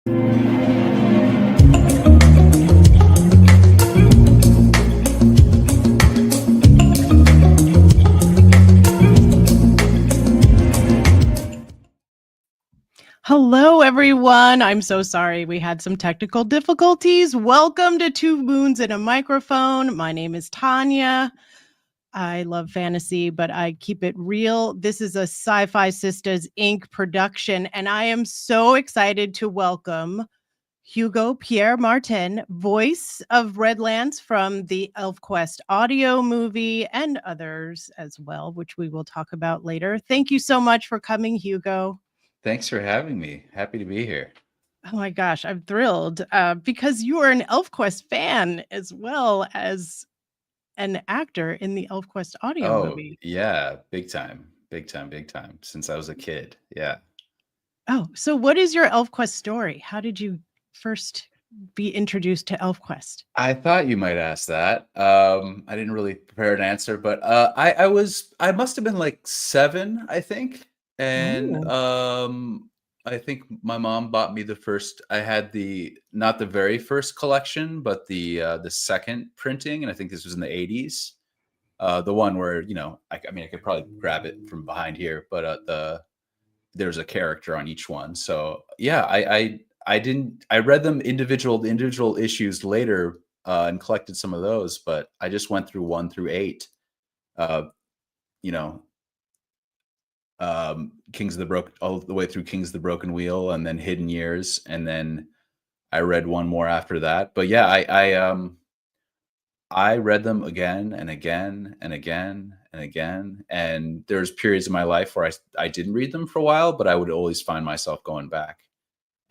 Hello, everyone. I'm so sorry we had some technical difficulties. Welcome to Two Moons and a Microphone. My name is Tanya. I love fantasy, but I keep it real. This is a SyFy Sistas Inc. production, and I am so excited to welcome Hugo Pierre Martin, voice of Redlance from the ElfQuest Audio Movie and others as well, which we will talk about later. Thank you so much for coming, Hugo. Thanks for having me. Happy to be here. Oh my gosh, I'm thrilled because you are an ElfQuest fan as well as an actor in the ElfQuest Audio Movie. Yeah, big time, big time, big time. Since I was a kid, yeah. Oh, so what is your ElfQuest story? How did you first be introduced to ElfQuest? I thought you might ask that. I didn't really prepare an answer, but I must have been like 7, I think, and I think my mom bought me the first. I had not the very first collection, but the second printing, and I think this was in the 80s. The one where I mean, I could probably grab it from behind here, but there's a character on each one. So yeah, I read them individual issues later and collected some of those, but I just went through 1 through 8. Kings of the Broken, all the way through Kings of the Broken Wheel, and then Hidden Years, and then I read one more after that. But yeah, I read them again and again and again and again, and there's periods in my life where I didn't read them for a while, but I would always find myself going back.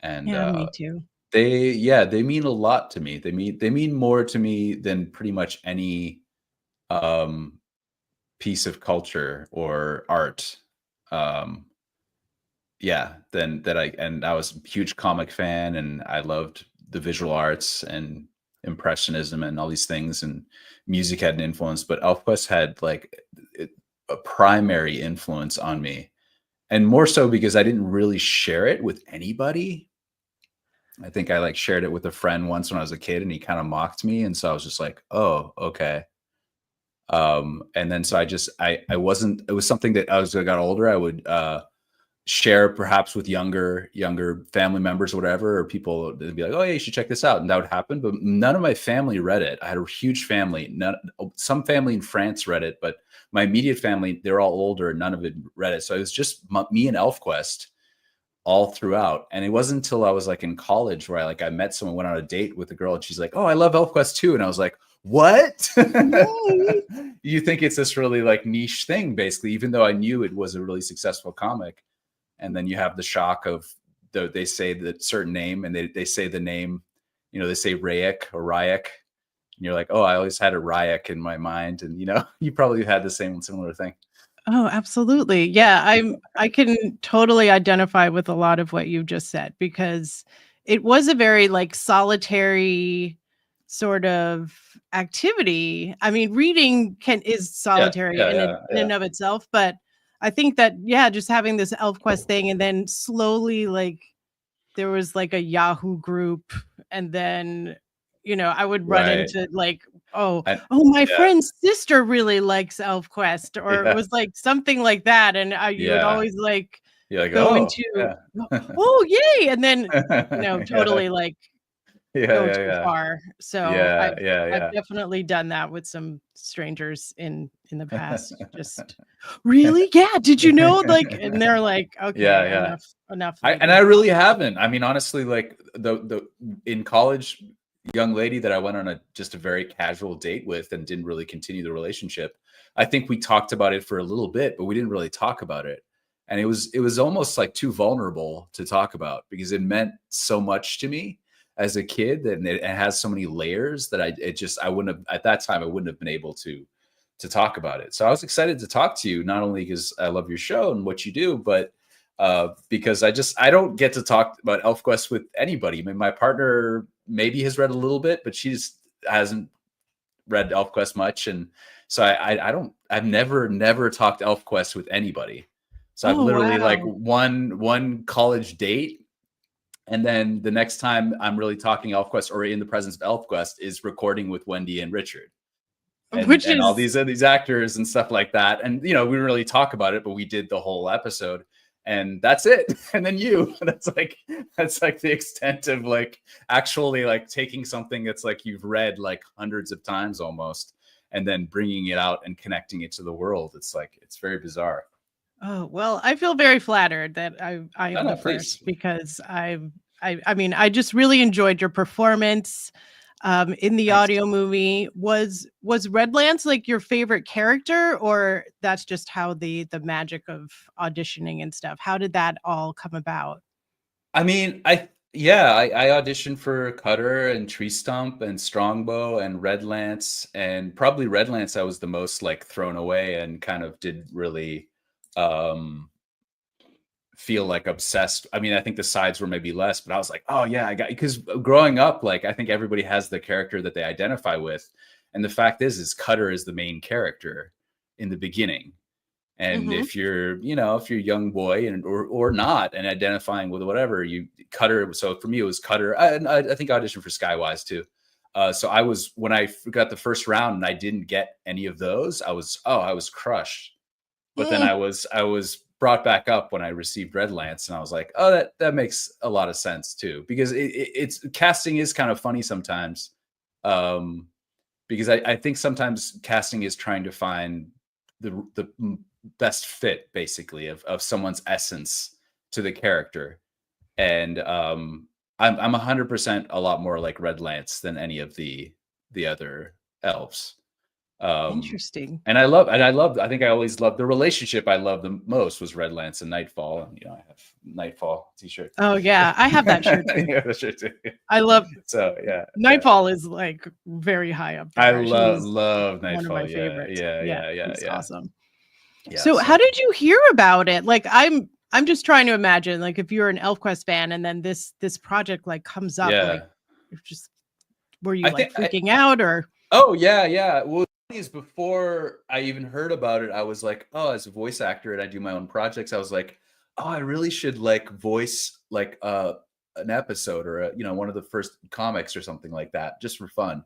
And Yeah, me too. they mean a lot to me. They mean more to me than pretty much any piece of culture or art. Yeah, then that I was a huge comic fan, and I loved the visual arts and impressionism and all these things, and music had an influence, but ElfQuest had like a primary influence on me, and more so because I didn't really share it with anybody. I think I like shared it with a friend once when I was a kid, and he kind of mocked me, and so I was just like, oh, okay. And then so I wasn't, it was something that as I got older, I would share perhaps with younger family members or whatever, or people. They'd be like, oh yeah, you should check this out, and that would happen, but none of my family read it. I had a huge family. Some family in France read it, but my immediate family, they're all older, and none of it read it. So it was just me and ElfQuest all throughout. And it wasn't until I was like in college where I met someone, went on a date with a girl, and she's like, oh, I love ElfQuest too. And I was like, what? You think it's this really like niche thing, basically, even though I knew it was a really successful comic. And then you have the shock of they say that certain name, and they say the name, they say Rayek or Ryek, and you're like, oh, I always had a Ryek in my mind. And you probably had the similar thing. Oh, absolutely. Yeah, I can totally identify with a lot of what you just said, because it was a very like solitary sort of activity. I mean, reading is solitary in and of itself, but I think that just having this ElfQuest thing, and then slowly like there was like a Yahoo group, and then I would run into like, my friend's sister really likes ElfQuest, or it was like something like that, and you would always like go into yay, and then totally like go too far. So I've definitely done that with some strangers in the past. Just really, did you know, like, and they're like, okay, enough. I really haven't. I mean, honestly, like the in college, young lady that I went on just a very casual date with and didn't really continue the relationship. I think we talked about it for a little bit, but we didn't really talk about it. And it was almost like too vulnerable to talk about, because it meant so much to me as a kid, and it has so many layers that I wouldn't have, at that time, I wouldn't have been able to talk about it. So I was excited to talk to you, not only because I love your show and what you do, but because I don't get to talk about ElfQuest with anybody. I mean, my partner maybe has read a little bit, but she just hasn't read ElfQuest much. And so I've never talked ElfQuest with anybody. So I've literally like one college date And then the next time I'm really talking ElfQuest or in the presence of ElfQuest is recording with Wendy and Richard. Which And all is these actors and stuff like that. And we didn't really talk about it, but we did the whole episode, and that's it. And then that's like the extent of like actually like taking something that's like you've read like hundreds of times almost, and then bringing it out and connecting it to the world. It's very bizarre. Oh, well, I feel very flattered that I am the Please. first, because I mean, I just really enjoyed your performance in the audio movie. Was Redlance like your favorite character, or that's just how the magic of auditioning and stuff? How did that all come about? I mean, I auditioned for Cutter and Tree Stump and Strongbow and Redlance, and probably Redlance I was the most like thrown away and kind of did really feel like obsessed. I mean, I think the sides were maybe less, but I was like, oh yeah, because growing up, like I think everybody has the character that they identify with. And the fact is Cutter is the main character in the beginning. And if you're, if you're a young boy or not and identifying with whatever, Cutter. So for me, it was Cutter. I think I auditioned for Skywise too. So when I got the first round and I didn't get any of those, I was crushed. But then I was brought back up when I received Redlance, and I was like, oh, that makes a lot of sense too, because it's casting is kind of funny sometimes. Because I think sometimes casting is trying to find the best fit basically of someone's essence to the character. And I'm 100% a lot more like Redlance than any of the other elves. Interesting. And I think I always loved the relationship I loved the most was Redlance and Nightfall. And I have Nightfall t-shirt. Oh yeah, I have that shirt too. Yeah, that shirt too. I love Nightfall is like very high up there. I love Nightfall. One of my favorites. Yeah. It's awesome. Yeah, so how did you hear about it? Like I'm just trying to imagine, like, if you're an ElfQuest fan and then this project like comes up, like were you freaking out or? Oh yeah. Well, is before I even heard about it, I was like, oh, as a voice actor and I do my own projects, I was like, oh, I really should like voice like an episode or one of the first comics or something like that, just for fun.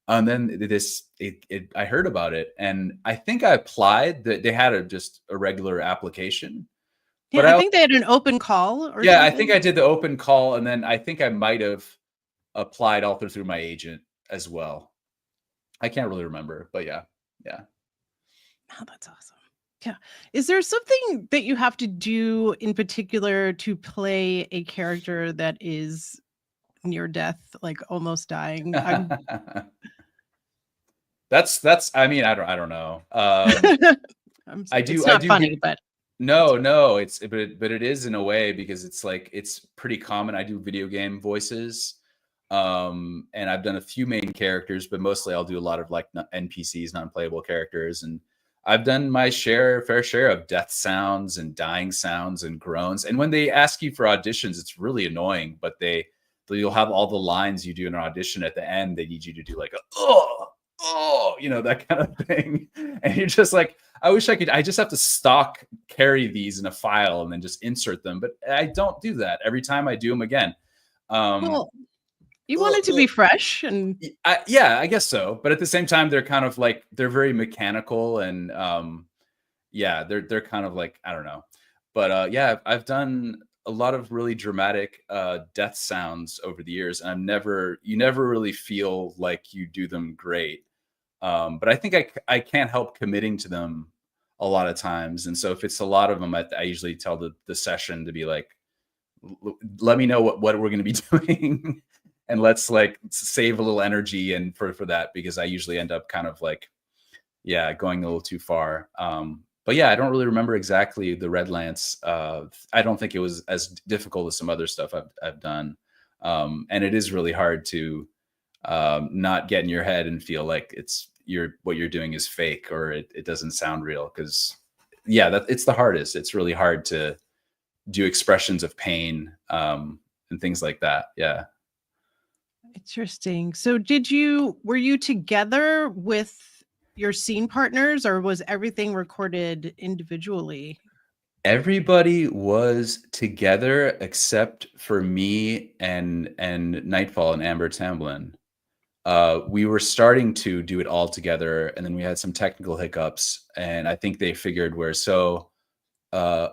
And then I heard about it, and I think I applied. That they had just a regular application. Yeah, but I think they had an open call. Or something. I think I did the open call, and then I think I might have applied also through my agent as well. I can't really remember, but yeah. Oh, that's awesome. Yeah. Is there something that you have to do in particular to play a character that is near death, like almost dying? That's. I mean, I don't know. It's not funny, but no. But it is in a way, because it's like it's pretty common. I do video game voices. And I've done a few main characters, but mostly I'll do a lot of like NPCs, non-playable characters. And I've done my fair share of death sounds and dying sounds and groans. And when they ask you for auditions, it's really annoying, but you'll have all the lines you do in an audition at the end. They need you to do like that kind of thing. And you're just like, I wish I could. I just have to carry these in a file and then just insert them. But I don't do that every time I do them again. You want it to be fresh, and I guess so. But at the same time, they're kind of like they're very mechanical, and they're kind of like, I don't know. But I've done a lot of really dramatic death sounds over the years, and you never really feel like you do them great. But I think I can't help committing to them a lot of times, and so if it's a lot of them, I usually tell the session to be like, let me know what we're going to be doing. And let's like save a little energy and for that, because I usually end up kind of like, going a little too far. But I don't really remember exactly the Redlance. I don't think it was as difficult as some other stuff I've done. And it is really hard to not get in your head and feel like what you're doing is fake or it doesn't sound real. Because it's the hardest. It's really hard to do expressions of pain and things like that. Yeah. Interesting. So were you together with your scene partners, or was everything recorded individually? Everybody was together except for me and Nightfall and Amber Tamblyn. We were starting to do it all together, and then we had some technical hiccups, and I think they figured uh,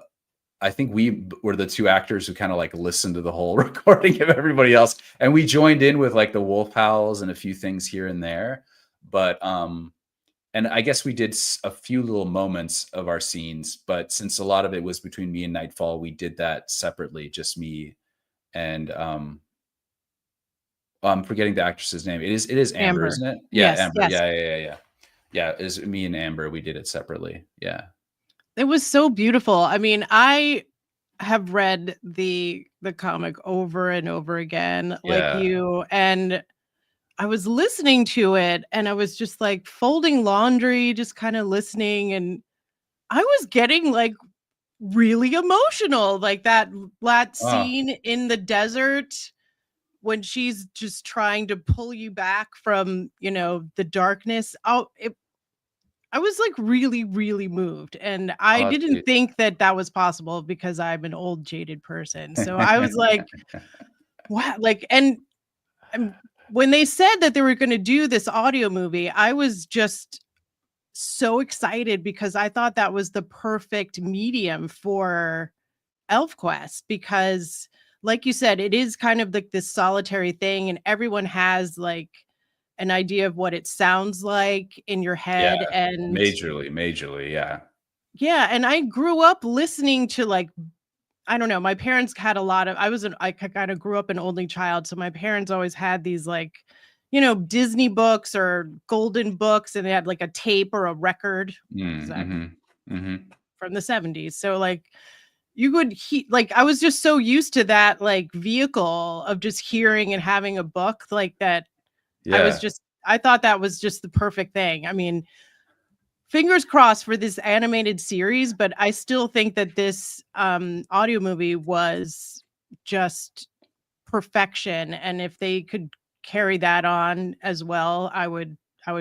I think we were the two actors who kind of like listened to the whole recording of everybody else, and we joined in with like the wolf howls and a few things here and there. But and I guess we did a few little moments of our scenes, but since a lot of it was between me and Nightfall, we did that separately, just me and I'm forgetting the actress's name. It is Amber, Amber. isn't it? Yeah, Yes, Amber. yes. Yeah. Yeah, it was me and Amber. We did it separately. Yeah. It was so beautiful. I mean, I have read the comic over and over again like Yeah. you, and I was listening to it and I was just like folding laundry, just kind of listening, and I was getting like really emotional, like that Oh, scene in the desert when she's just trying to pull you back from, the darkness. I was like really, really moved. And I oh, that's didn't sweet. think that that was possible because I'm an old jaded person. So I was like, wow, like, and when they said that they were going to do this audio movie, I was just so excited because I thought that was the perfect medium for ElfQuest because like you said, it is kind of like this solitary thing and everyone has like an idea of what it sounds like in your Yeah, head. And majorly, yeah. yeah, and I grew up listening to like I don't know, my parents had a lot of I kind of grew up an only child, so my parents always had these like Disney books or golden books and they had like a tape or a record because Mm, I'm mhm, mhm. from the 70s. So like you would like I was just so used to that like vehicle of just hearing and having a book like that. Yeah. I thought that was just the perfect thing. I mean, fingers crossed for this animated series, but I still think that this audio movie was just perfection. And if they could carry that on as well, I would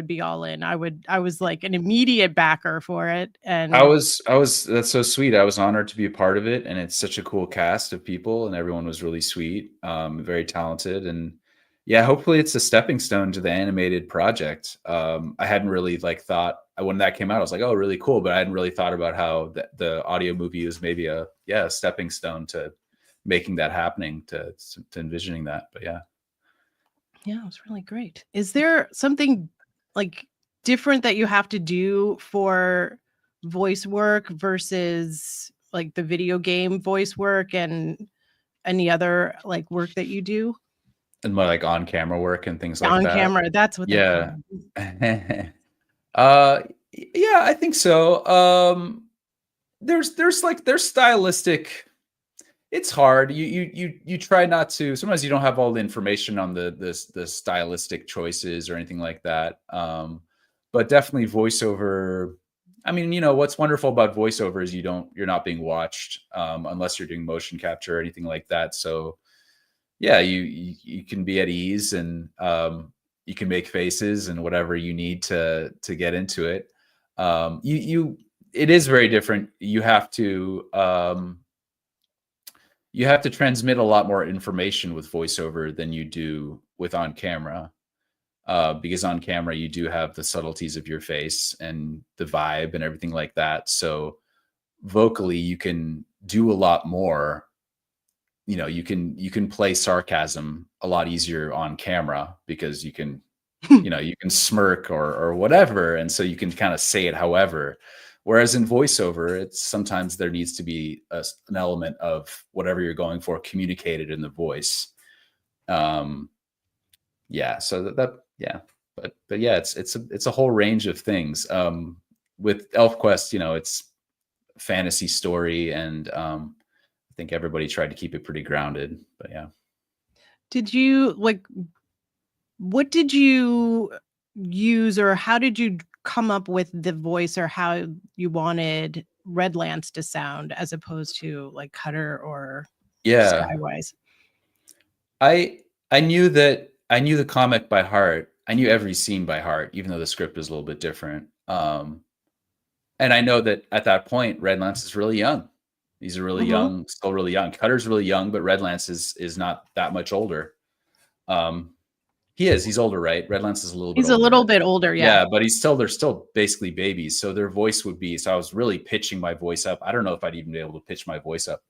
be all in. I was like an immediate backer for it. And I was that's so sweet. I was honored to be a part of it, and it's such a cool cast of people, and everyone was really sweet, very talented, and yeah, hopefully it's a stepping stone to the animated project. I hadn't really like thought when that came out, I was like, oh, really cool, but I hadn't really thought about how the audio movie is maybe a stepping stone to making that happening, to envisioning that. But yeah. yeah, it was really great. Is there something like different that you have to do for voice work versus like the video game voice work and any other like work that you do And more like on camera work and things like on that. camera? That's what they're Yeah. called. Yeah, I think so. There's stylistic. It's hard. You try not to. Sometimes you don't have all the information on the stylistic choices or anything like that. But definitely voiceover. I mean, what's wonderful about voiceover is you're not being watched unless you're doing motion capture or anything like that. So yeah, you can be at ease and you can make faces and whatever you need to get into it. You it is very different. You have to transmit a lot more information with voiceover than you do with on camera. Because on camera you do have the subtleties of your face and the vibe and everything like that. So vocally you can do a lot more. You can play sarcasm a lot easier on camera because you can smirk or whatever, and so you can kind of say it however. Whereas in voiceover, it's sometimes there needs to be an element of whatever you're going for communicated in the voice. Um, yeah, so yeah, but yeah, it's a whole range of things. With ElfQuest, it's fantasy story, and I think everybody tried to keep it pretty grounded. But yeah. Did you like what did you use or how did you come up with the voice or how you wanted Redlance to sound as opposed to like Cutter or Yeah. Skywise? I I knew the comic by heart. I knew every scene by heart, even though the script is a little bit different. And I know that at that point, Redlance is really young. He's a really young, still really young. Cutter's really young, but Redlance is not that much older. He's older, right? Redlance is a little bit He's older. a little bit older, Yeah, but they're still basically babies. So their voice would be, so I was really pitching my voice up. I don't know if I'd even be able to pitch my voice up.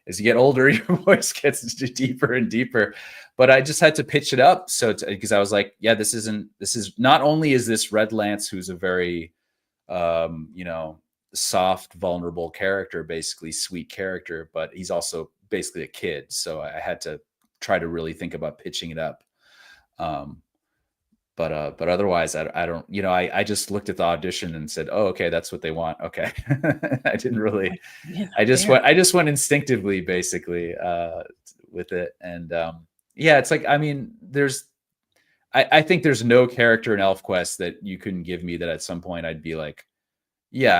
As you get older, your voice gets deeper and deeper. But I just had to pitch it up. So because I was like, yeah, this is not only is this Redlance, who's a very, soft, vulnerable character, basically sweet character, but he's also basically a kid. So I had to try to really think about pitching it up. But otherwise, I don't, I just looked at the audition and said, oh, okay, that's what they want. Okay. I didn't really, I just went instinctively, basically, with it. And, it's like, I mean, I think there's no character in ElfQuest that you couldn't give me that at some point I'd be like, yeah,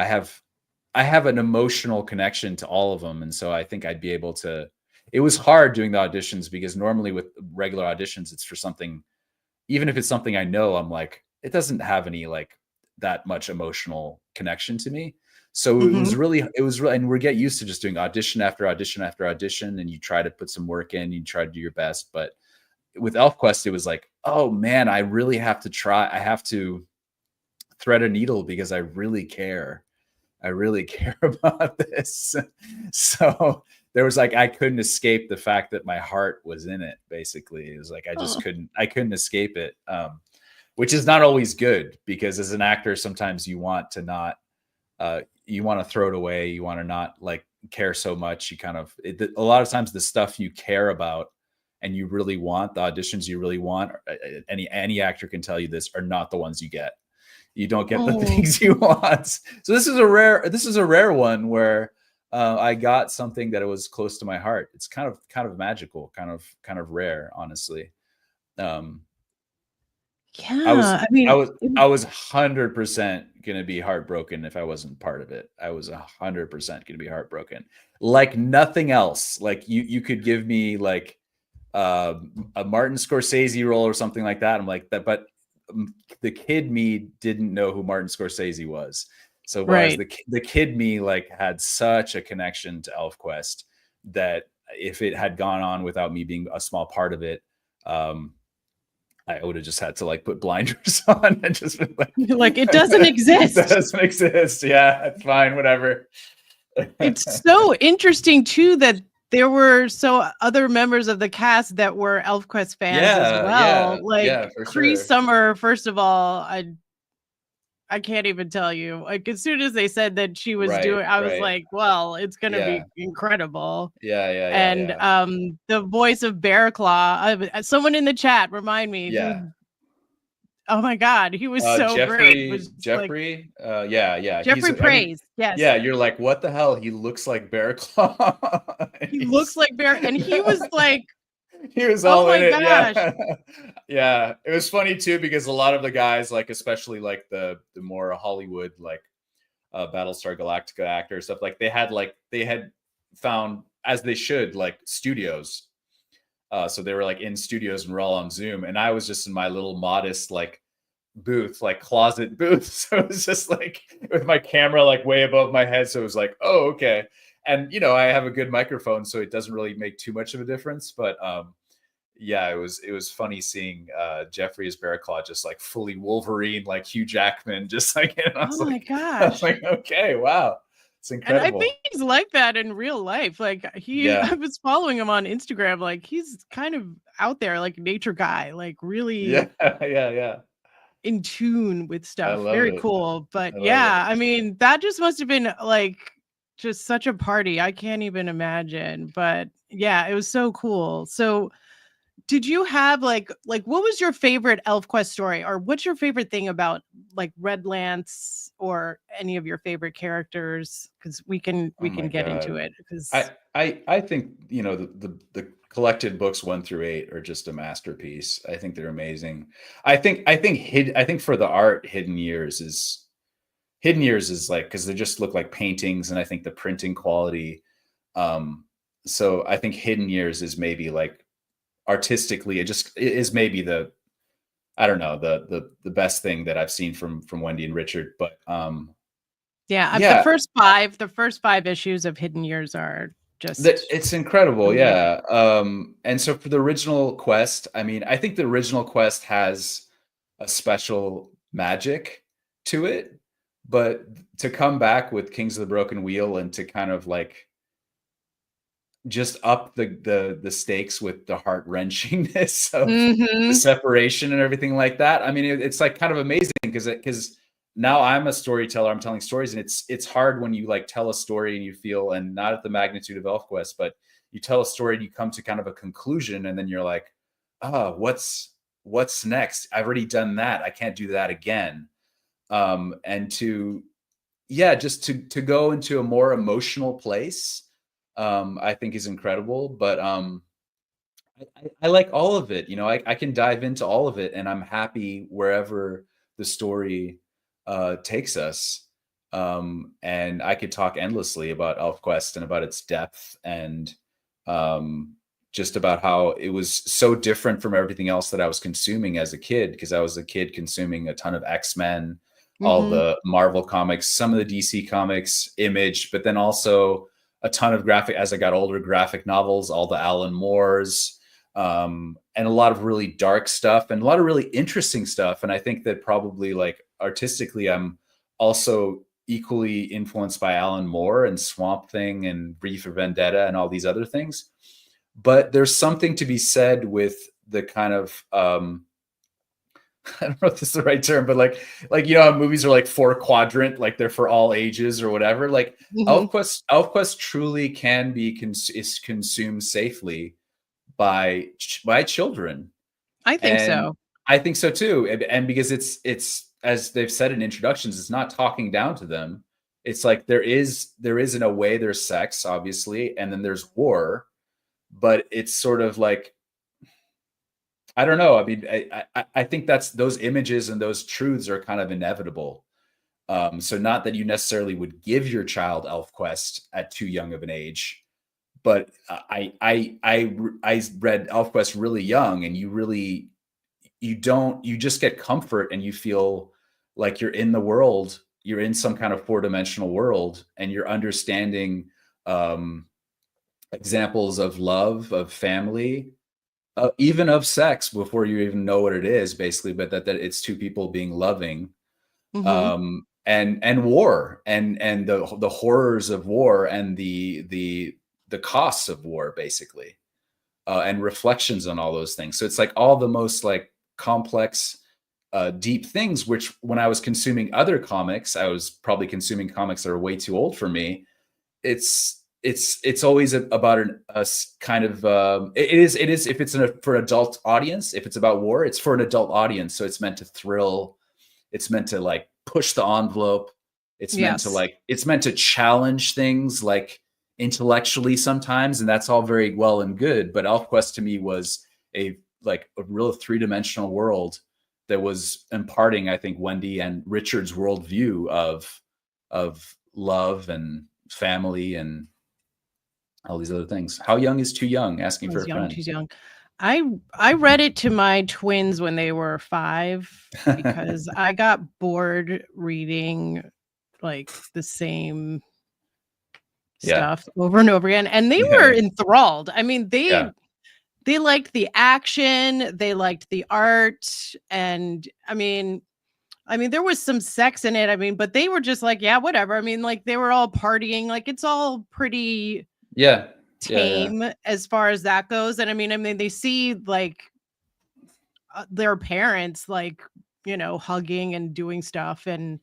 I have an emotional connection to all of them. And so I think I'd be able to, it was hard doing the auditions because normally with regular auditions, it's for something, even if it's something I know, I'm like, it doesn't have any like that much emotional connection to me. So it was really, and we get used to just doing audition after audition after audition. And you try to put some work in, you try to do your best. But with ElfQuest, it was like, oh man, I really have to try. I have to thread a needle because I really care. I really care about this. So there was like, I couldn't escape the fact that my heart was in it. Basically, it was like, I couldn't escape it. Which is not always good because as an actor, sometimes you want to not, you want to throw it away. You want to not like care so much. You kind of, a lot of times the stuff you care about and you really want, the auditions you really want, any actor can tell you this, are not the ones you get. You don't get the things you want. So this is a rare one where I got something that was close to my heart. It's kind of magical, kind of rare, honestly. I was 100% gonna be heartbroken if I wasn't part of it. I was 100% gonna be heartbroken. Like nothing else. Like you could give me like a Martin Scorsese role or something like that. I'm like that, but the kid me didn't know who Martin Scorsese was. So whereas the kid me like had such a connection to ElfQuest that if it had gone on without me being a small part of it, I would have just had to like put blinders on and just been like it doesn't exist. It doesn't exist. Yeah, it's fine, whatever. It's so interesting too that there were other members of the cast that were ElfQuest fans as well. Cree Summer, first of all, I can't even tell you. Like as soon as they said that she was doing, I was like, well, it's gonna be incredible. And the voice of Bearclaw, someone in the chat remind me. Oh my God, he was so great. Jeffrey, Jeffrey Praise. Yes. Yeah, you're like, what the hell? He looks like Bearclaw. He looks like Bear, and he was like, he was all in it. Yeah. Yeah. It was funny too, because a lot of the guys, like, especially like the more Hollywood, like Battlestar Galactica actors, stuff like they had found, as they should, like studios. So they were like in studios and we're all on Zoom. And I was just in my little modest, like booth, like closet booth. So it was just like with my camera, like way above my head. So it was like, oh, okay. And, I have a good microphone, so it doesn't really make too much of a difference. But it was funny seeing Jeffrey as Bearclaw, just like fully Wolverine, like Hugh Jackman, just like, my gosh. I was like, okay, wow. It's incredible. And I think he's like that in real life. Like I was following him on Instagram. Like he's kind of out there, like nature guy, like really in tune with stuff. Very cool. But I mean, that just must have been like just such a party. I can't even imagine. But yeah, it was so cool. So did you have like what was your favorite ElfQuest story, or what's your favorite thing about like Redlance or any of your favorite characters? Because we can get into it. Because I think the collected books 1 through 8 are just a masterpiece. I think they're amazing. I think for the art, Hidden Years is like, because they just look like paintings, and I think the printing quality. So I think Hidden Years is maybe like artistically, it is maybe the best thing that I've seen from Wendy and Richard. But Yeah, Yeah, the first 5 issues of Hidden Years are just it's incredible. amazing. Yeah. And so for the original quest, I mean, I think the original quest has a special magic to it, but to come back with Kings of the Broken Wheel and to kind of like just up the stakes with the heart-wrenchingness of the Mhm. separation and everything like that. I mean, it's like kind of amazing because now I'm a storyteller, I'm telling stories, and it's hard when you like tell a story and you feel, and not at the magnitude of ElfQuest, but you tell a story and you come to kind of a conclusion, and then you're like, oh, what's next? I've already done that. I can't do that again. And to yeah, just to go into a more emotional place, I think is incredible. But I like all of it. You know, I can dive into all of it, and I'm happy wherever the story takes us. And I could talk endlessly about ElfQuest and about its depth and um, just about how it was so different from everything else that I was consuming as a kid, because I was a kid consuming a ton of X-Men, all Mhm. the Marvel comics, some of the DC comics, Image, but then also a ton of as I got older, graphic novels, all the Alan Moores, and a lot of really dark stuff and a lot of really interesting stuff. And I think that probably like artistically, I'm also equally influenced by Alan Moore and Swamp Thing and V for Vendetta and all these other things. But there's something to be said with the kind of I don't know if this is the right term, but like you know how movies are like 4 quadrant, like they're for all ages or whatever. Like Mhm. ElfQuest truly can be is consumed safely by children, I think and so. I think so too. And because it's as they've said in introductions, it's not talking down to them. It's like there is in a way there's sex, obviously, and then there's war, but it's sort of like I don't know. I mean, I think that's those images and those truths are kind of inevitable. So not that you necessarily would give your child ElfQuest at too young of an age, but I read ElfQuest really young, and you just get comfort and you feel like you're in the world, you're in some kind of 4-dimensional world, and you're understanding um, examples of love, of family, even of sex before you even know what it is, basically, but that it's two people being loving, Mhm. and war and the horrors of war and the costs of war, basically, and reflections on all those things. So it's like all the most like complex, deep things. Which when I was consuming other comics, I was probably consuming comics that are way too old for me. It's always about kind of it is if it's for an adult audience, if it's about war, it's for an adult audience, so it's meant to thrill, it's meant to like push the envelope, Yes. it's meant to challenge things like intellectually sometimes, and that's all very well and good. But ElfQuest to me was a real 3-dimensional world that was imparting, I think, Wendy and Richard's worldview of love and family and all these other things. How young is too young? Asking I for was a young, friend. too young. I read it to my twins when they were 5 because I got bored reading, like, the same Yeah. stuff over and over again, and they Yeah, were yeah. enthralled. I mean, Yeah. they liked the action, they liked the art, and I mean, there was some sex in it, I mean, but they were just like, "Yeah, whatever." I mean, like, they were all partying, like, it's all pretty Yeah. Yeah, yeah. tame as far as that goes, and I mean, they see, like, their parents, like, hugging and doing stuff and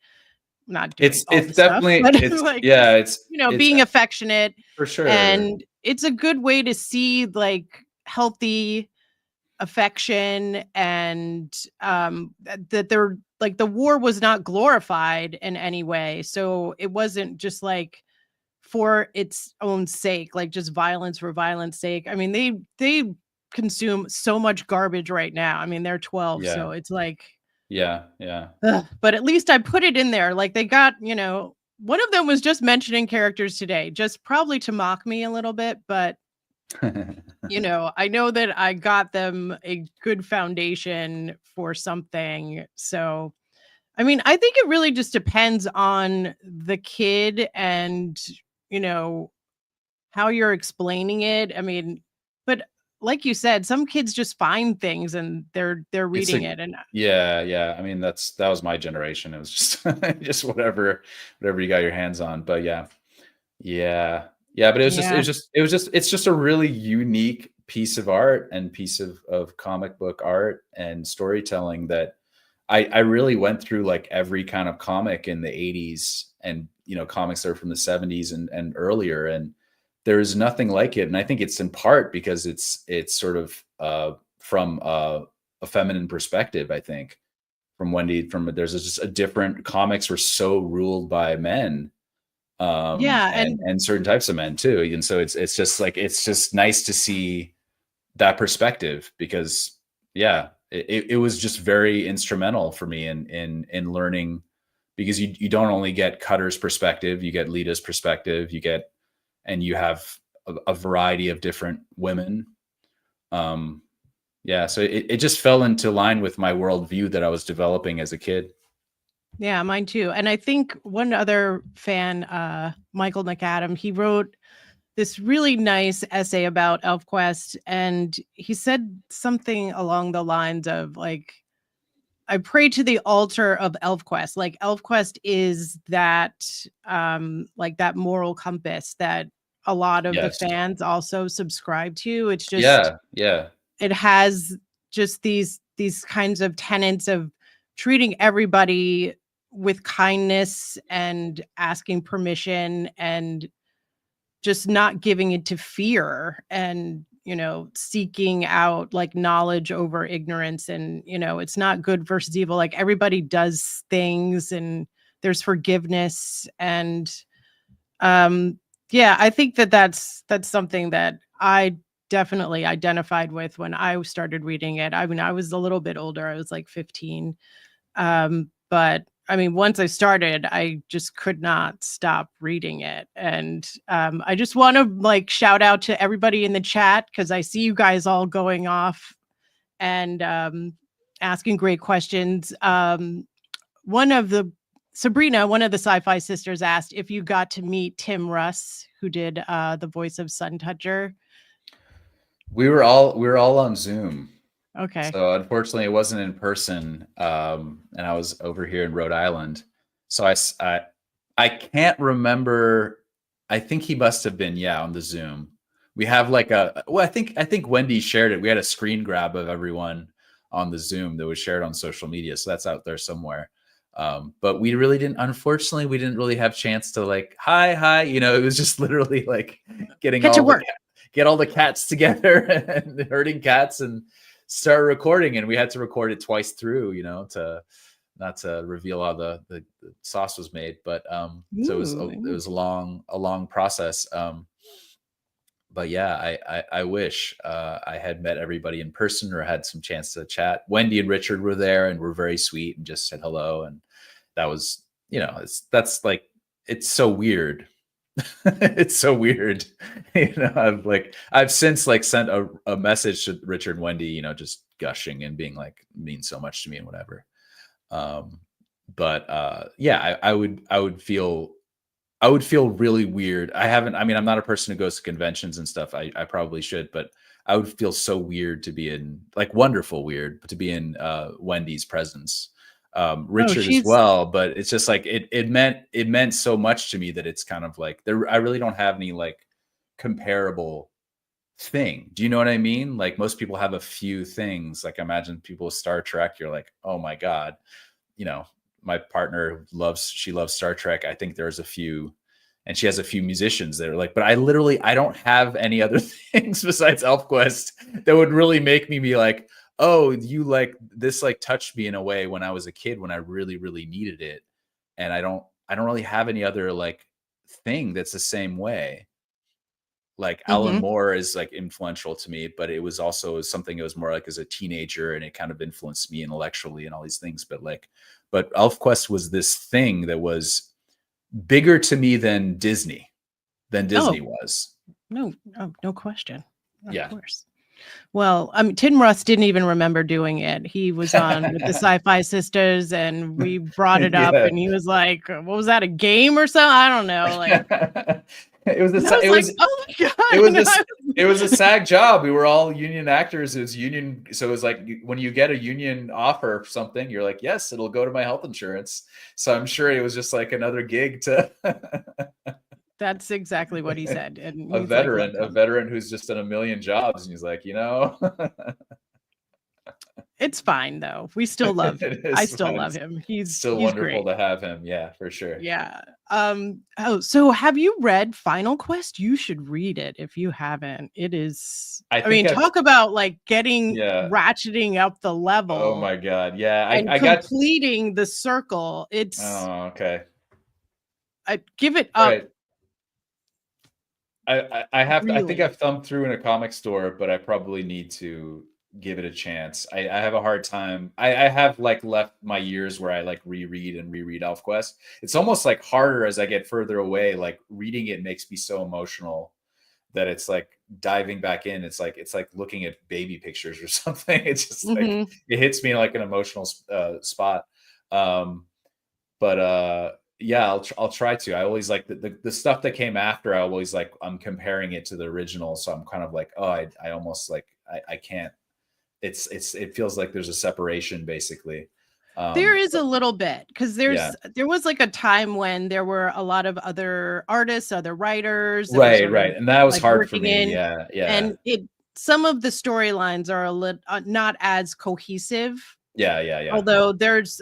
not doing all It's the stuff, definitely but, it's like, yeah, just, it's being affectionate, for sure. and it's a good way to see, like, healthy affection and that they're like the war was not glorified in any way, so it wasn't just like for its own sake, like just violence for violence sake. I mean, they consume so much garbage right now. I mean, they're 12, Yeah. so it's like Yeah, yeah. ugh, but at least I put it in there, like they got, one of them was just mentioning characters today, just probably to mock me a little bit, but I know that I got them a good foundation for something. So, I mean, I think it really just depends on the kid and, you know, how you're explaining it. I mean, but like you said, some kids just find things and they're It's reading a it. And yeah. I mean, that was my generation. It was just just whatever you got your hands on. But yeah. But yeah, it's just a really unique piece of art and piece of comic book art and storytelling that I really went through like every kind of comic in the 80s and comics that are from the 70s and earlier, and there's nothing like it. And I think it's in part because it's sort of from a feminine perspective. I think from Wendy, there's just a different, comics were so ruled by men, yeah, and certain types of men too. And so it's just like, it's just nice to see that perspective, because it was just very instrumental for me in learning, because you don't only get Cutter's perspective, you get Lita's perspective, and you have a variety of different women. So it just fell into line with my worldview that I was developing as a kid. yeah, mine too. And I think one other fan, Michael McAdam, he wrote this really nice essay about ElfQuest, and he said something along the lines of like, I pray to the altar of ElfQuest. Like ElfQuest is that like that moral compass that a lot of the Yes. fans also subscribe to. It's just Yeah. it has just these kinds of tenets of treating everybody with kindness and asking permission and just not giving it to fear and, seeking out like knowledge over ignorance. And, it's not good versus evil. Like everybody does things and there's forgiveness. And I think that's something that I definitely identified with when I started reading it. I mean, I was a little bit older. I was like 15. But I mean, once I started, I just could not stop reading it. And I just want to like shout out to everybody in the chat, because I see you guys all going off and asking great questions. One of the Sabrina, one of the SyFy sisters, asked if you got to meet Tim Russ, who did the voice of Sun Toucher. We were all on Zoom. Okay. So unfortunately, it wasn't in person, and I was over here in Rhode Island. So I can't remember. I think he must have been on the Zoom. We have like I think Wendy shared it. We had a screen grab of everyone on the Zoom that was shared on social media, so that's out there somewhere. But we really didn't. Unfortunately, we didn't really have chance to like hi. It was just literally like getting Get to work. get all the cats together and herding cats and start recording. And we had to record it twice through, to not to reveal how the sauce was made. But so it was a long process. But yeah, I wish I had met everybody in person or had some chance to chat. Wendy and Richard were there and were very sweet and just said hello. And that was, that's like, it's so weird. It's so weird. I've since like sent a message to Richard and Wendy, just gushing and being like, means so much to me and whatever. I would feel really weird. I'm not a person who goes to conventions and stuff. I probably should, but I would feel so weird to be in, like, wonderful weird, but to be in Wendy's presence. Richard as well, but it's just like it meant so much to me that it's kind of like I really don't have any like comparable thing. Do you know what I mean? Like most people have a few things. Like imagine people with Star Trek, you're like, oh my God, my partner loves Star Trek. I think there's a few, and she has a few musicians that are like, but I don't have any other things besides ElfQuest that would really make me be like, oh, you like this, like touched me in a way when I was a kid when I really, really needed it. And I don't really have any other like thing that's the same way. Like Alan Moore is like influential to me, but it was also something that was more like as a teenager, and it kind of influenced me intellectually and all these things. But ElfQuest was this thing that was bigger to me than Disney was. No question. Of course. Well, Tim Russ didn't even remember doing it. He was on with the SyFy Sisters, and we brought it up, and he was like, "What was that? A game or something? I don't know." Like, it was I was like, "Oh my god!" It was a SAG job. We were all union actors. It was union, so it was like when you get a union offer for something, you're like, "Yes, it'll go to my health insurance." So I'm sure it was just like another gig to. That's exactly what he said, and a he's like, veteran who's just done a million jobs, and he's like, it's fine though. We still love him. I still love him. He's wonderful great. to have him. Yeah, for sure. Yeah. So have you read Final Quest? You should read it if you haven't. It is, I mean, talk about like getting ratcheting up the level. Oh my god. Yeah. I completing the circle. It's okay. I give it up. Right. I have to, I think I've thumbed through in a comic store, but I probably need to give it a chance. I have a hard time. I have like left my years where I like reread ElfQuest. It's almost like harder as I get further away. Like reading it makes me so emotional that it's like diving back in. It's like looking at baby pictures or something. It's just like it hits me like an emotional spot. Yeah, I'll try to. I always like the stuff that came after. I always like I'm comparing it to the original, so I'm kind of like, oh, I almost like I can't. It feels like there's a separation basically. There is a little bit because there was like a time when there were a lot of other artists, other writers, right, and that was like hard for me. Yeah, and some of the storylines are a little not as cohesive. Yeah. Although those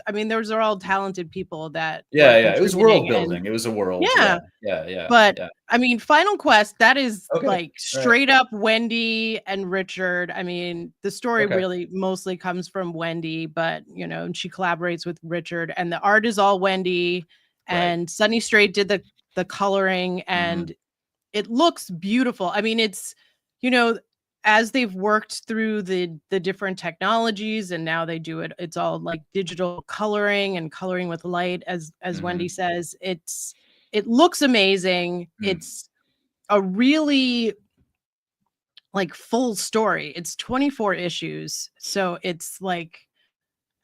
are all talented people that. Yeah. It was world building. It was a world. Yeah. But I mean, Final Quest, that is like straight up Wendy and Richard. I mean, the story really mostly comes from Wendy, but and she collaborates with Richard, and the art is all Wendy. And Sunny Strait did the coloring, and it looks beautiful. I mean, it's as they've worked through the different technologies, and now they do it's all like digital coloring and coloring with light, as Wendy says. It looks amazing. It's a really like full story. It's 24 issues, so it's like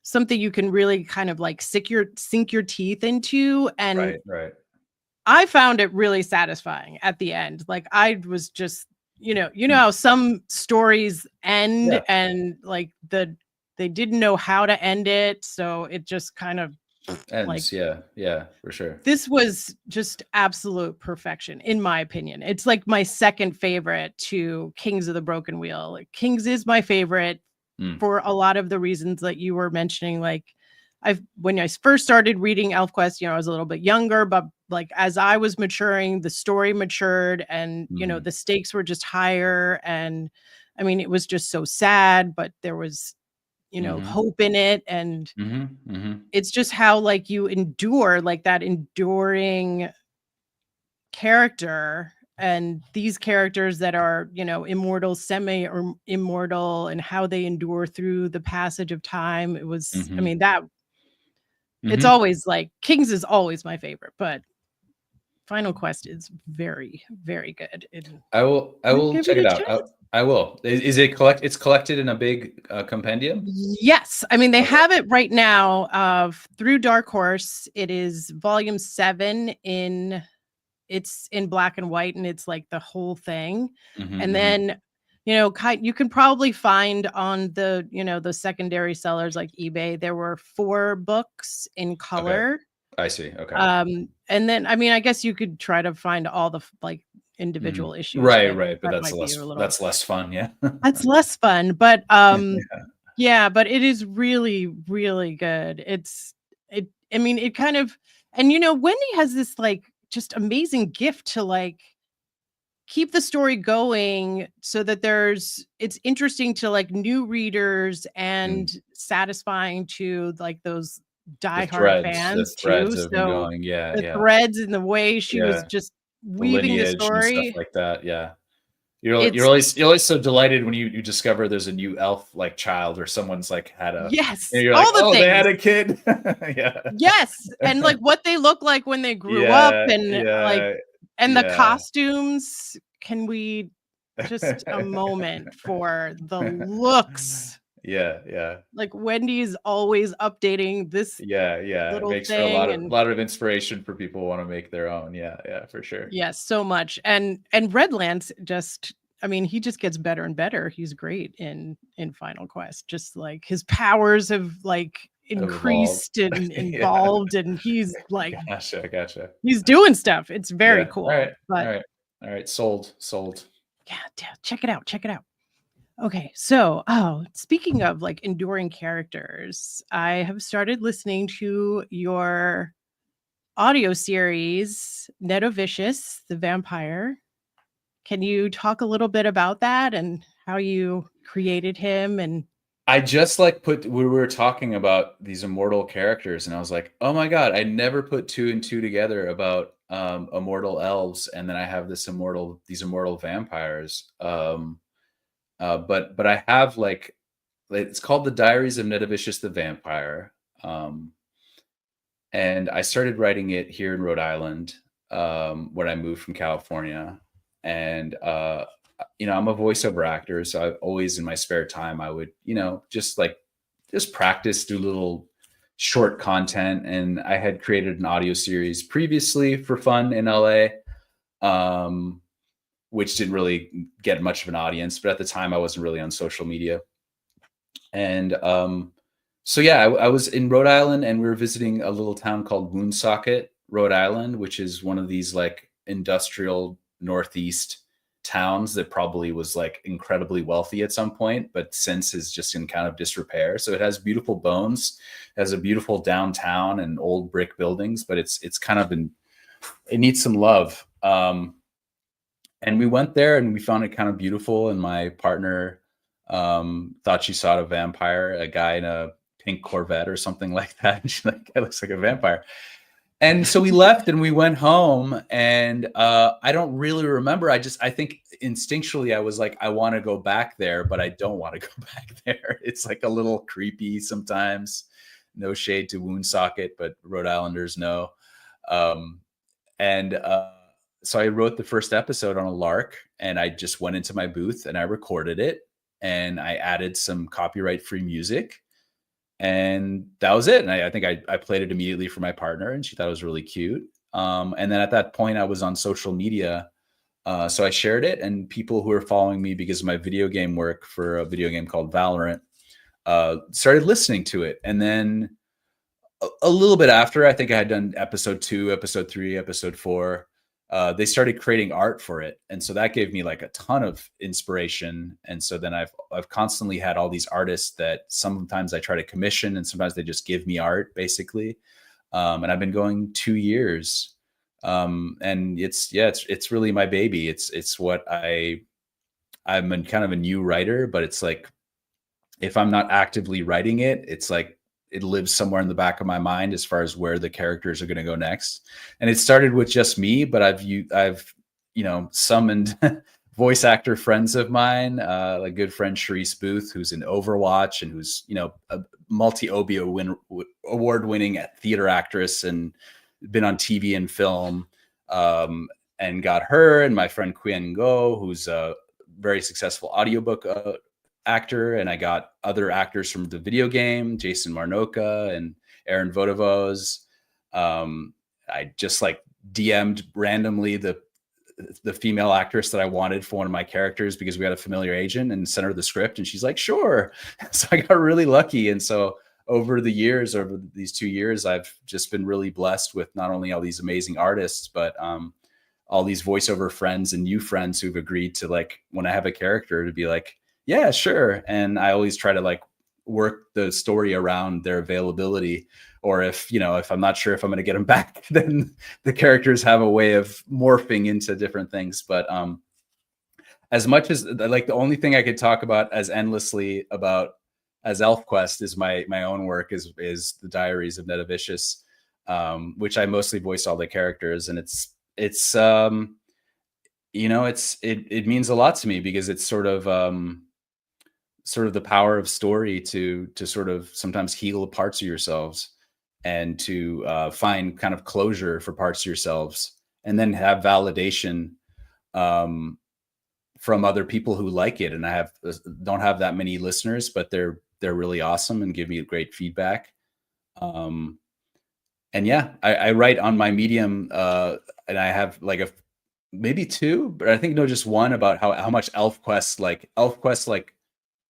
something you can really kind of like sink your teeth into. And I found it really satisfying at the end. Like I was just how some stories end and like they didn't know how to end it, so it just kind of ends. Like, yeah, for sure. This was just absolute perfection, in my opinion. It's like my second favorite to Kings of the Broken Wheel. Like, Kings is my favorite for a lot of the reasons that you were mentioning. Like when I first started reading ElfQuest, I was a little bit younger, but like as I was maturing, the story matured, and the stakes were just higher. And I mean, it was just so sad, but there was hope in it. And it's just how like you endure, like that enduring character, and these characters that are immortal, semi or immortal, and how they endure through the passage of time. It was I mean that it's always like Kings is always my favorite, but Final Quest is very, very good. I will check it out. I will. Is it it's collected in a big compendium? Yes. I mean, they have it right now through Dark Horse. It is volume 7 it's in black and white, and it's like the whole thing. And then you can probably find on the the secondary sellers like eBay, there were 4 books in color. I see. Okay. And then I mean, I guess you could try to find all the like individual issues. Right. But that's less fun. Yeah. That's less fun. But yeah, but it is really, really good. I mean, it kind of, and Wendy has this like just amazing gift to like keep the story going so that it's interesting to like new readers and satisfying to like those diehard fans too. So the threads and the way she was just weaving the story and stuff like that. Yeah. You're always so delighted when you discover there's a new elf like child, or someone's like had a you're like, oh, they had a kid. Yes, and like what they look like when they grew up, and like and the costumes. Can we just a moment for the looks. Yeah. Like Wendy's always updating this Yeah. It little makes for a thing, and lot of inspiration for people who want to make their own. Yeah, for sure. yes, so much. And Redlance just, I mean, he just gets better and better. He's great in Final Quest. Just like his powers have like Evolved. increased and Yeah. involved, and he's like Gotcha. he's doing stuff. It's very Yeah. cool. But All right. Sold. yeah, check it out. Check it out. Okay, so speaking of like enduring characters, I have started listening to your audio series, Netovicius, the vampire. Can you talk a little bit about that and how you created him? And I just like we were talking about these immortal characters, and I was like, oh my God, I never put two and two together about immortal elves, and then I have these immortal vampires. But I have like it's called the Diaries of Netovicius the Vampire. And I started writing it here in Rhode Island when I moved from California. And I'm a voiceover actor, so I've always in my spare time I would, just practice, do little short content. And I had created an audio series previously for fun in LA, which didn't really get much of an audience. But at the time, I wasn't really on social media. And so yeah, I was in Rhode Island, and we were visiting a little town called Woonsocket, Rhode Island, which is one of these like industrial Northeast towns that probably was like incredibly wealthy at some point, but since is just in kind of disrepair. So it has beautiful bones, has a beautiful downtown and old brick buildings, but it's kind of it needs some love. And we went there and we found it kind of beautiful. And my partner thought she saw a vampire, a guy in a pink Corvette or something like that. And she's like, "It looks like a vampire." And so we left and we went home, and I don't really remember. I think instinctually I was like, I want to go back there, but I don't want to go back there. It's like a little creepy sometimes. No shade to Woonsocket, but Rhode Islanders know. So I wrote the first episode on a lark, and I just went into my booth and I recorded it, and I added some copyright-free music. And that was it. And I think I played it immediately for my partner, and she thought it was really cute. And then at that point, I was on social media. So I shared it, and people who were following me because of my video game work for a video game called Valorant started listening to it. And then a little bit after, I think I had done episode 2, episode 3, episode 4. They started creating art for it. And so that gave me like a ton of inspiration. And so then I've constantly had all these artists that sometimes I try to commission, and sometimes they just give me art basically. And I've been going 2 years. And it's really my baby. It's what I'm kind of a new writer, but it's like, if I'm not actively writing it, it's like, it lives somewhere in the back of my mind as far as where the characters are going to go next. And it started with just me, but I've summoned voice actor friends of mine, like good friend Sharice Booth, who's in Overwatch and who's, a multi-Obie award-winning theater actress and been on TV and film, and got her, and my friend Quyen Go, who's a very successful audiobook actor, and I got other actors from the video game, Jason Marnoka and Aaron Vodovos. I just like DM'd randomly the female actress that I wanted for one of my characters because we had a familiar agent, and sent her the script, and she's like, sure. So I got really lucky. And so over these 2 years, I've just been really blessed with not only all these amazing artists, but all these voiceover friends and new friends who've agreed to, like, when I have a character, to be like, yeah, sure. And I always try to like work the story around their availability, or if I'm not sure if I'm going to get them back, then the characters have a way of morphing into different things. But as much as like the only thing I could talk about as endlessly about as ElfQuest is my own work is the Diaries of Netovicius, which I mostly voice all the characters. And it means a lot to me because it's sort of the power of story to sort of sometimes heal parts of yourselves, and to find kind of closure for parts of yourselves, and then have validation from other people who like it, and I don't have that many listeners, but they're really awesome and give me great feedback. And yeah, I write on my Medium, and I have like maybe two, but I think no, just one, about how much ElfQuest, like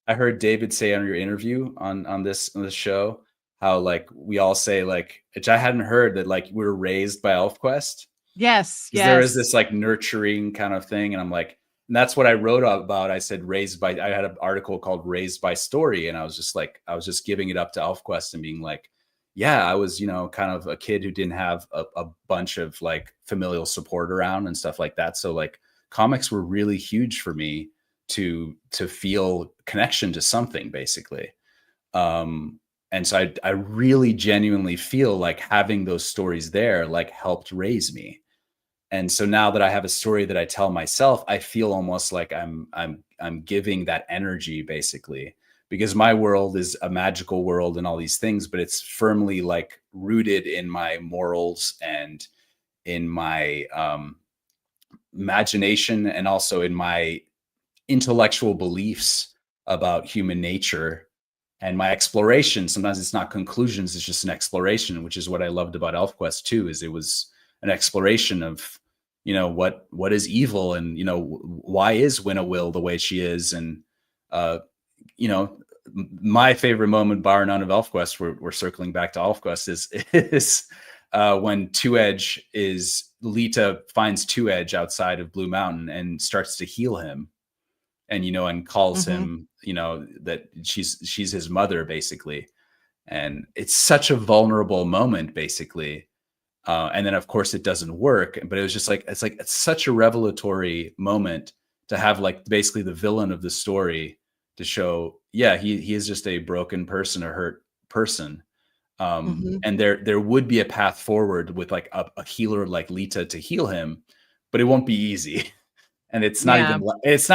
I heard David say on your interview on this show, how like we all say, like, which I hadn't heard, that like we're raised by ElfQuest. Yes, Because there is yes. this like nurturing kind of thing, and I'm like, and that's what I wrote about. I said I had an article called "Raised by Story," and I was just giving it up to ElfQuest and being like, yeah, I was, kind of a kid who didn't have a bunch of like familial support around and stuff like that. So like comics were really huge for me to feel connection to something, basically. And so I really genuinely feel like having those stories there like helped raise me. And so now that I have a story that I tell myself, I feel almost like I'm giving that energy, basically, because my world is a magical world and all these things, but it's firmly like rooted in my morals and in my imagination, and also in my intellectual beliefs about human nature and my exploration. Sometimes it's not conclusions, it's just an exploration, which is what I loved about ElfQuest too, is it was an exploration of, what is evil, and, why is Winnowill the way she is. And, my favorite moment, bar none, of ElfQuest, we're circling back to ElfQuest, is when Lita finds Two Edge outside of Blue Mountain and starts to heal him, and calls him, that she's his mother, basically. And it's such a vulnerable moment, basically. And then of course it doesn't work, but it was just like, it's such a revelatory moment to have like basically the villain of the story to show, yeah, he is just a broken person, a hurt person. And there would be a path forward with like a healer like Lita to heal him, but it won't be easy. And it's not Yeah.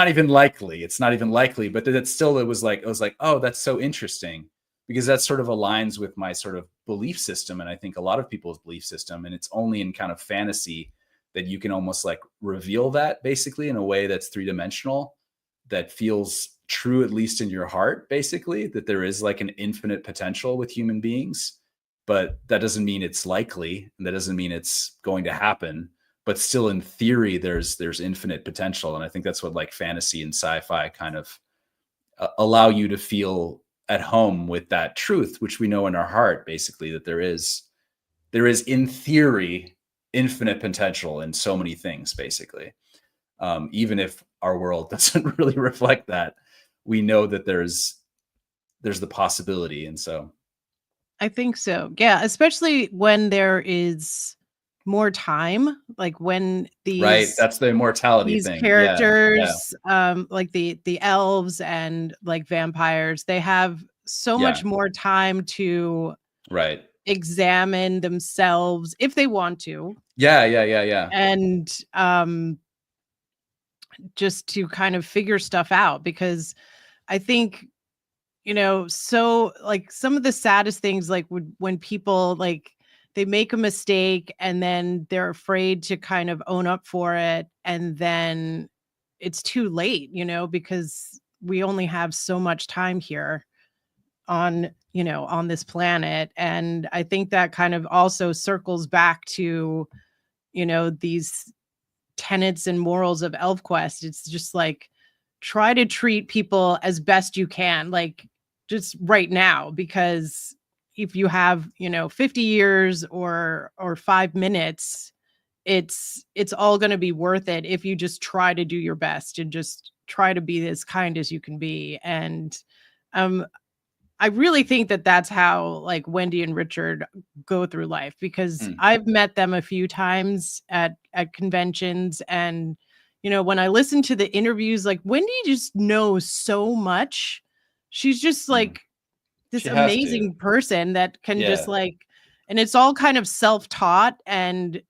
even likely, but that still, it was like, oh, that's so interesting, because that sort of aligns with my sort of belief system, and I think a lot of people's belief system. And it's only in kind of fantasy that you can almost like reveal that, basically, in a way that's three-dimensional, that feels true, at least in your heart, basically, that there is like an infinite potential with human beings. But that doesn't mean it's likely, and that doesn't mean it's going to happen. But still, in theory, there's infinite potential. And I think that's what like fantasy and sci-fi kind of allow you to feel at home with that truth, which we know in our heart, basically, that there is in theory infinite potential in so many things, basically. Even if our world doesn't really reflect that, we know that there's the possibility. And so I think so. Yeah, especially when there is more time, like when right, that's the immortality these thing. Yeah, characters, like the elves and like vampires, they have so much more time to right, examine themselves if they want to. Yeah. And just to kind of figure stuff out, because I think, so like some of the saddest things, like when people like they make a mistake and then they're afraid to kind of own up for it, and then it's too late, because we only have so much time here on, on this planet. And I think that kind of also circles back to, these tenets and morals of ElfQuest. It's just like, try to treat people as best you can, like just right now, because if you have, 50 years or 5 minutes, it's all going to be worth it if you just try to do your best and just try to be as kind as you can be. And I really think that that's how like Wendy and Richard go through life, because I've met them a few times at conventions. And, when I listen to the interviews, like Wendy just knows so much. She's just like this She has to. amazing person that can just Yeah. like, and it's all kind of self-taught, and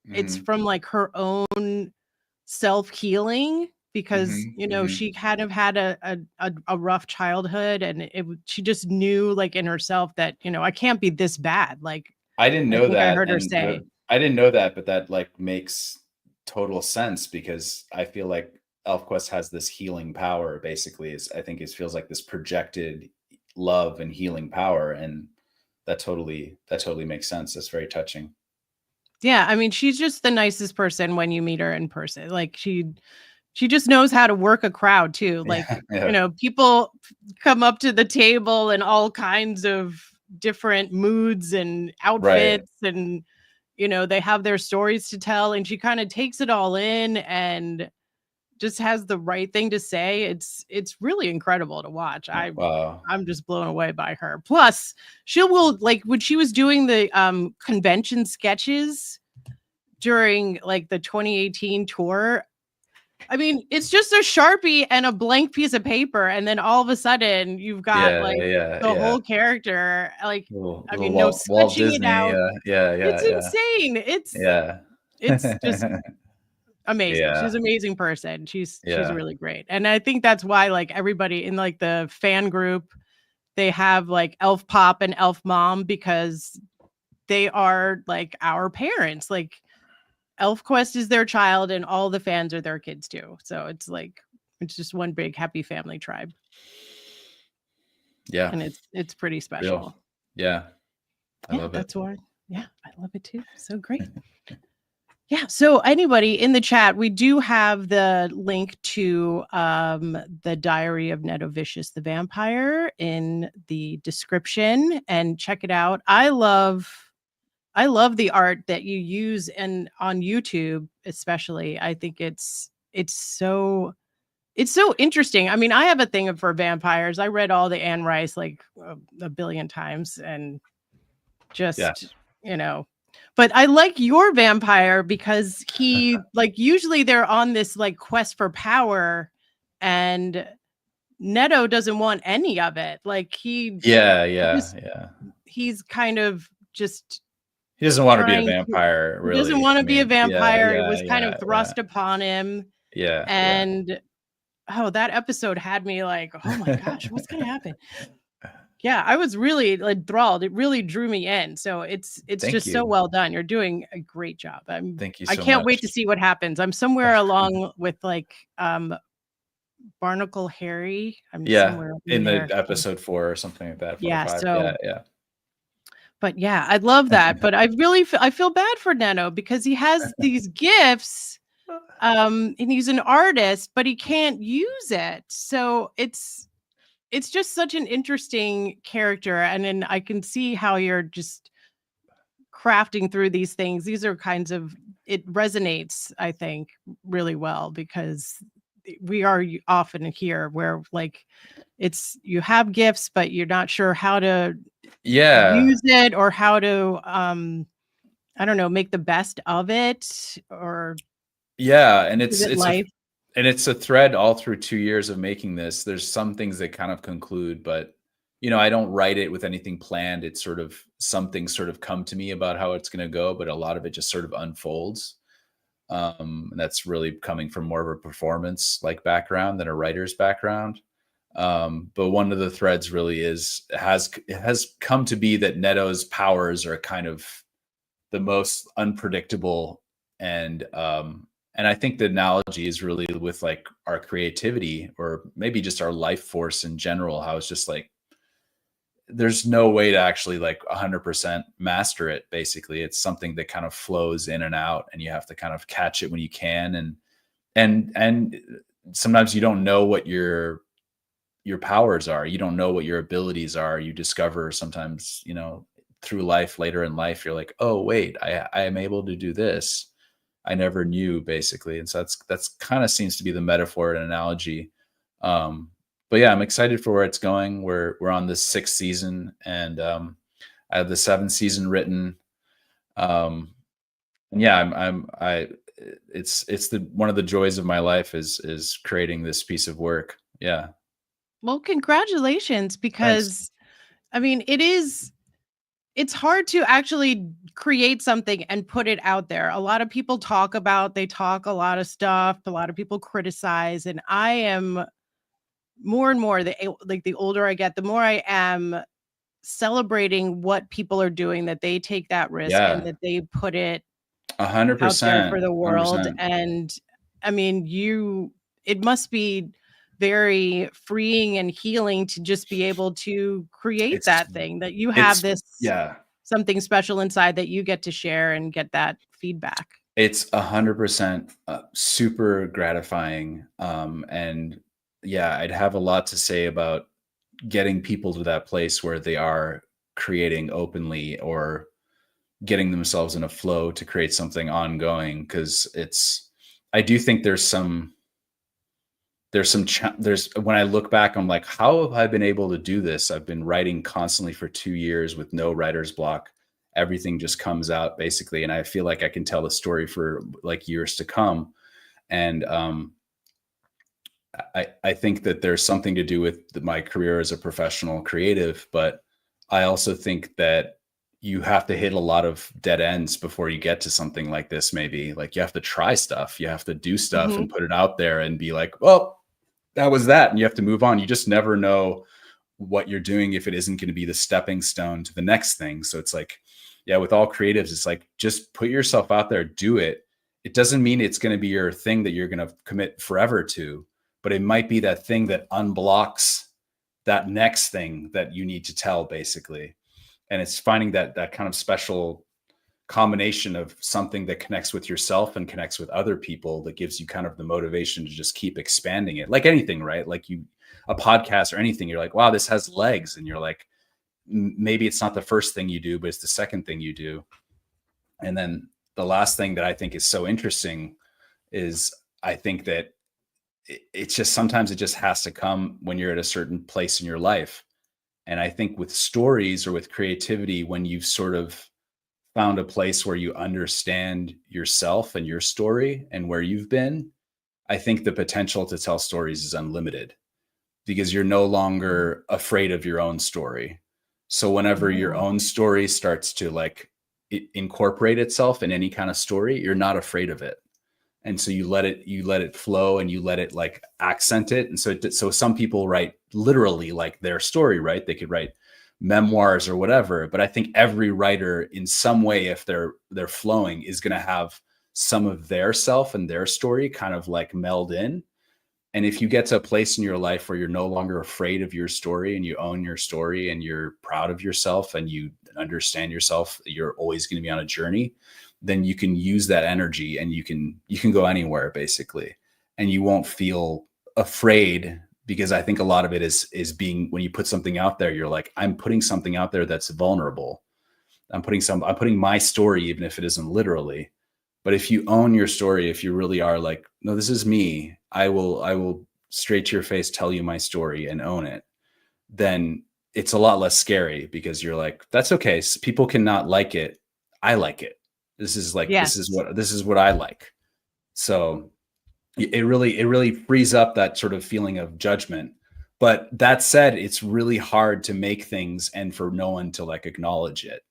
it's from like her own self-healing, because she kind of had a rough childhood, and she just knew like in herself that I can't be this bad. Like I didn't I know think I that, heard her say. I didn't know that, but that like makes total sense, because I feel like ElfQuest has this healing power. Basically, I think it feels like this projected love and healing power, and that totally makes sense. That's very touching. Yeah, I mean, she's just the nicest person when you meet her in person. Like she just knows how to work a crowd too. Like, Yeah. People come up to the table in all kinds of different moods and Right. outfits, and they have their stories to tell, and she kind of takes it all in and just has the right thing to say. It's really incredible to watch. Wow. I'm just blown away by her. Plus, she will, like, when she was doing the convention sketches during like the 2018 tour. I mean, it's just a Sharpie and a blank piece of paper, and then all of a sudden you've got Yeah. like Yeah. the Yeah. whole character. Like, I Little mean, no Walt sketching it Disney. out. Yeah. It's Yeah. insane. Yeah. It's just amazing. She's Yeah. an amazing person. She's Yeah. really great. And I think that's why like everybody in like the fan group, they have like Elf Pop and Elf Mom, because they are like our parents. Like ElfQuest is their child and all the fans are their kids too. So it's just one big happy family tribe. Yeah. And it's pretty Real. special. Yeah. I love it. That's why. Yeah, I love it too. So great. Yeah. So anybody in the chat, we do have the link to the Diary of Netovicius the Vampire in the description, and check it out. I love the art that you use, and on YouTube especially. I think it's so interesting. I mean, I have a thing for vampires. I read all the Anne Rice like a billion times, and just but I like your vampire because he like usually they're on this like quest for power, and Neto doesn't want any of it. Like he's kind of just he doesn't want to be a vampire, really. He doesn't want to be a vampire. It was kind of thrust yeah. upon him. Yeah. And that episode had me like, oh my gosh, what's gonna happen? Yeah, I was really like enthralled. It really drew me in. So it's just so well done. You're doing a great job. Thank you so I can't much. wait to see what happens. I'm somewhere along with like Barnacle Harry. I'm somewhere in the episode 4 or something like that. 4 yeah. or 5. So yeah. But yeah, I love that. But I really I feel bad for Neto because he has these gifts. And he's an artist, but he can't use it. So it's just such an interesting character. And then I can see how you're just crafting through these things. These are kinds of, it resonates, I think, really well, because we are often here where like you have gifts, but you're not sure how to use it or how to, I don't know, make the best of it or. Yeah. And it's a thread all through 2 years of making this. There's some things that kind of conclude, but I don't write it with anything planned. It's sort of some things sort of come to me about how it's going to go, but a lot of it just sort of unfolds. And that's really coming from more of a performance like background than a writer's background. But one of the threads really has come to be that Neto's powers are kind of the most unpredictable, and I think the analogy is really with like our creativity, or maybe just our life force in general, how it's just like there's no way to actually like 100% master it. Basically, it's something that kind of flows in and out, and you have to kind of catch it when you can, and sometimes you don't know what your powers are. You don't know what your abilities are. You discover sometimes, through life, later in life, you're like, oh wait, I am able to do this. I never knew, basically. And so that's kind of seems to be the metaphor and analogy. But yeah, I'm excited for where it's going. We're on the 6th season, and I have the 7th season written. And yeah, it's one of the joys of my life is creating this piece of work. Yeah. Well, congratulations, because Thanks. I mean, it's hard to actually create something and put it out there. A lot of people talk a lot of stuff. A lot of people criticize, and I am more and more the older I get, the more I am celebrating what people are doing, that they take that risk and that they put it 100% out there for the world. 100%. And I mean, it must be very freeing and healing to just be able to create that thing, that you have this something special inside that you get to share and get that feedback. It's 100% super gratifying. And yeah, I'd have a lot to say about getting people to that place where they are creating openly or getting themselves in a flow to create something ongoing. Cause I do think there's when I look back, I'm like, how have I been able to do this? I've been writing constantly for 2 years with no writer's block. Everything just comes out basically. And I feel like I can tell the story for like years to come. And, I think that there's something to do with my career as a professional creative, but I also think that you have to hit a lot of dead ends before you get to something like this. Maybe like you have to try stuff, you have to do stuff and put it out there and be like, well, that was that. And you have to move on. You just never know what you're doing if it isn't going to be the stepping stone to the next thing. So it's like, yeah, with all creatives, it's like, just put yourself out there, do it. It doesn't mean it's going to be your thing that you're going to commit forever to, but it might be that thing that unblocks that next thing that you need to tell, basically. And it's finding that kind of special combination of something that connects with yourself and connects with other people that gives you kind of the motivation to just keep expanding it. Like anything, right? Like a podcast or anything, you're like, wow, this has legs. And you're like, maybe it's not the first thing you do, but it's the second thing you do. And then the last thing that I think is so interesting is I think that it's just, sometimes it just has to come when you're at a certain place in your life. And I think with stories or with creativity, when you've sort of found a place where you understand yourself and your story and where you've been, I think the potential to tell stories is unlimited because you're no longer afraid of your own story. So whenever your own story starts to like incorporate itself in any kind of story, you're not afraid of it. And so you let it flow and you let it like accent it. And so some people write literally like their story, right? They could write memoirs or whatever, but I think every writer in some way, if they're flowing, is going to have some of their self and their story kind of like meld in. And if you get to a place in your life where you're no longer afraid of your story and you own your story and you're proud of yourself and you understand yourself, you're always going to be on a journey, then you can use that energy and you can go anywhere basically. And you won't feel afraid, because I think a lot of it is being, when you put something out there, you're like, I'm putting something out there that's vulnerable. I'm putting my story, even if it isn't literally. But if you own your story, if you really are like, no, this is me, I will straight to your face tell you my story and own it, then it's a lot less scary because you're like, that's okay. People cannot like it. I like it. This is like, this is what I like. So it really frees up that sort of feeling of judgment. But that said, it's really hard to make things and for no one to like acknowledge it.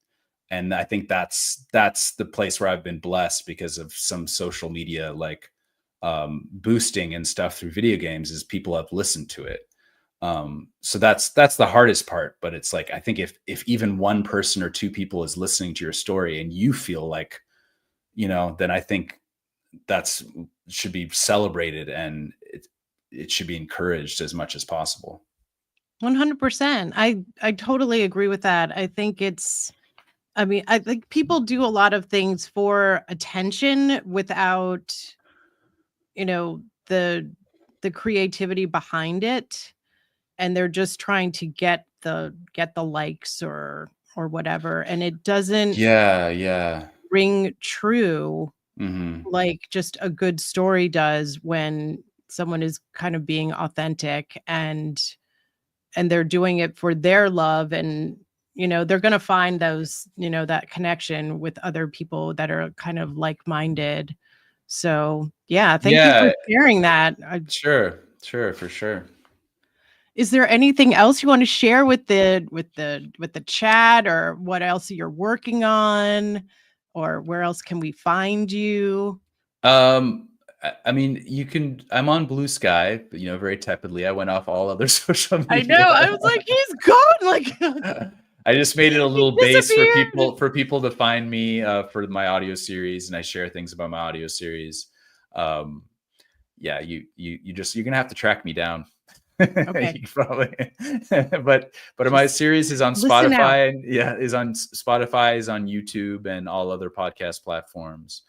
And I think that's the place where I've been blessed because of some social media, like boosting and stuff through video games, is people have listened to it. So that's the hardest part. But it's like, I think if even one person or two people is listening to your story and you feel like, then I think should be celebrated and it should be encouraged as much as possible. 100%. I totally agree with that. I think I think people do a lot of things for attention without, the creativity behind it. And they're just trying to get the likes or whatever. And it doesn't ring true like just a good story does when someone is kind of being authentic and they're doing it for their love, and they're going to find those that connection with other people that are kind of like-minded. So thank you for sharing that. Sure, for sure. Is there anything else you want to share with the chat, or what else you're working on, or where else can we find you? I mean, I'm on Bluesky, very tepidly. I went off all other social media. I know. I was like, he's gone. Like, I just made it a little base for people to find me for my audio series, and I share things about my audio series. yeah, you're gonna have to track me down. Okay. You probably, but my Just series is on listen out. Spotify, and is on Spotify, is on YouTube, and all other podcast platforms.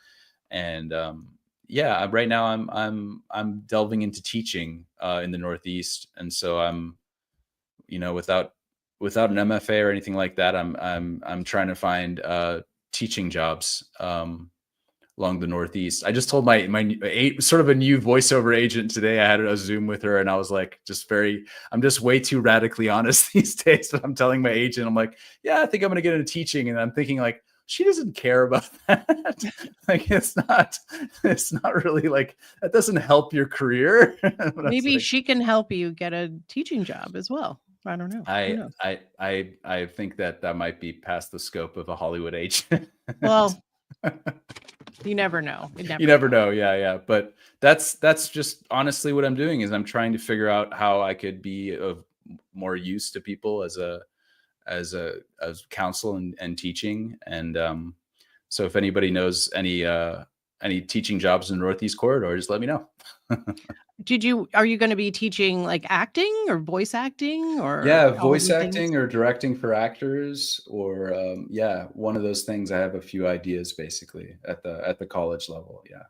And yeah, right now I'm delving into teaching in the Northeast, and so I'm, without an MFA or anything like that, I'm trying to find teaching jobs along the Northeast. I just told my sort of a new voiceover agent today. I had a Zoom with her, and I was like, I'm just way too radically honest these days. But I'm telling my agent, I'm like, yeah, I think I'm going to get into teaching, and I'm thinking like, she doesn't care about that. Like, it's not really like, that doesn't help your career. Maybe Like, she can help you get a teaching job as well. I don't know. Who knows? I think that might be past the scope of a Hollywood agent. Well, you never know. You never know. Yeah. But that's just honestly what I'm doing, is I'm trying to figure out how I could be of more use to people as counsel and teaching. And so if anybody knows any teaching jobs in the Northeast corridor, just let me know. Are you going to be teaching like acting or voice acting, or voice acting or directing for actors, or one of those things. I have a few ideas basically at the college level. Yeah.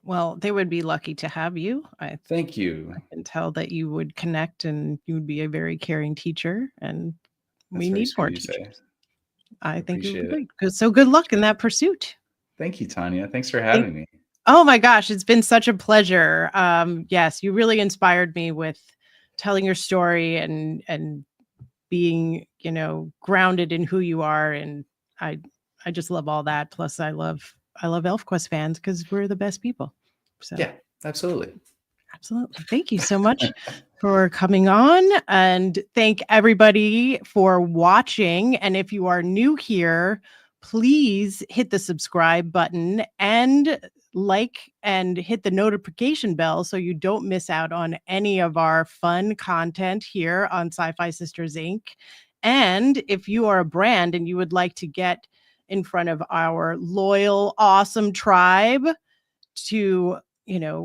Well, they would be lucky to have you. Thank you. I can tell that you would connect, and you would be a very caring teacher, and we need more teachers. I think it would be great. So good luck in that pursuit. Thank you, Tanya. Thanks for having me. Oh my gosh, it's been such a pleasure. Yes, you really inspired me with telling your story and being, grounded in who you are. And I just love all that. Plus I love ElfQuest fans because we're the best people. So yeah, absolutely. Absolutely. Thank you so much for coming on, and thank everybody for watching. And if you are new here, please hit the subscribe button and like and hit the notification bell so you don't miss out on any of our fun content here on SyFy Sisters Inc. And if you are a brand and you would like to get in front of our loyal, awesome tribe to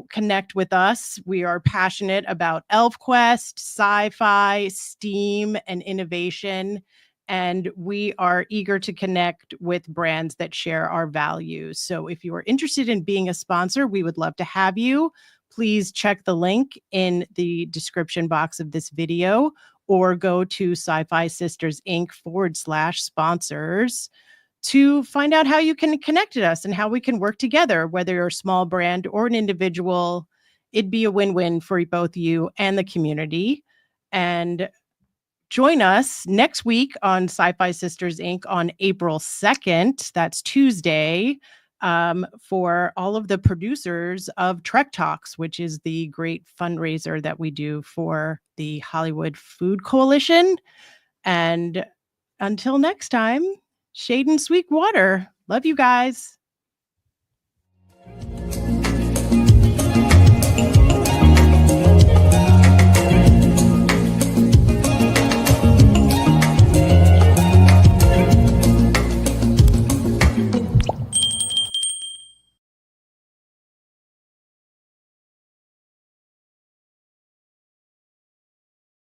connect with us, we are passionate about ElfQuest, sci-fi, STEAM, and innovation. And we are eager to connect with brands that share our values. So if you are interested in being a sponsor, we would love to have you. Please check the link in the description box of this video, or go to SyFy Sisters Inc. /sponsors to find out how you can connect with us and how we can work together, whether you're a small brand or an individual. It'd be a win-win for both you and the community. And join us next week on SyFy Sisters Inc. on April 2nd. That's Tuesday, for all of the producers of Trek Talks, which is the great fundraiser that we do for the Hollywood Food Coalition. And until next time, shade and sweet water. Love you guys.